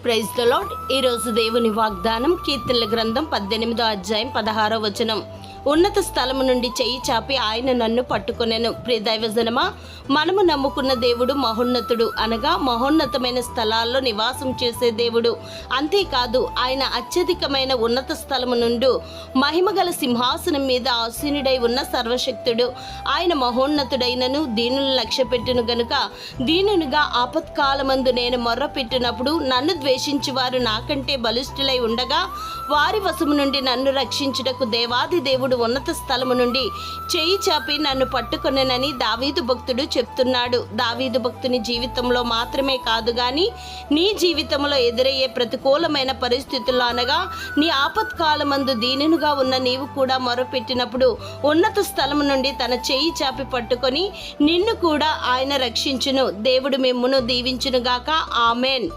Praise the lord. ఈరోజు దేవుని వాగ్దానం కీర్తనల గ్రంథం 18వ అధ్యాయం 16వ వచనం. ఉన్నత స్థలము నుండి చెయ్యి చాపి ఆయన నన్ను పట్టుకొనెను. ప్రియ దైవజనమా, మనము నమ్ముకున్న దేవుడు మహోన్నతుడు, అనగా మహోన్నతమైన స్థలాల్లో నివాసం చేసే దేవుడు. అంతేకాదు, ఆయన అత్యధికమైన ఉన్నత స్థలము నుండి మహిమగల సింహాసనం మీద ఆసీనుడై ఉన్న సర్వశక్తుడు. ఆయన మహోన్నతుడైనను దీనులను లక్ష్యపెట్టును గనుక, దీనునిగా ఆపత్కాలమందు నేను మొర్రపెట్టినప్పుడు నన్ను ద్వేషించి వారు నాకంటే బలిష్ఠులై ఉండగా, వారి వశము నుండి నన్ను రక్షించుటకు దేవాది దేవుడు ఉన్నత స్థలము నుండి చేయి చాపి నన్ను పట్టుకొనెనని దావీదు భక్తుడు చెప్తున్నాడు. దావీదు భక్తుని జీవితంలో మాత్రమే కాదు గాని నీ జీవితంలో ఎదురయ్యే ప్రతికూలమైన పరిస్థితుల్లో, అనగా నీ ఆపత్కాలమందు దీనునిగా ఉన్న నీవు కూడా మొరపెట్టినప్పుడు ఉన్నత స్థలము నుండి తన చేయి చాపి పట్టుకొని నిన్ను కూడా ఆయన రక్షించును. దేవుడు మిమ్మును దీవించునుగాక. ఆమెన్.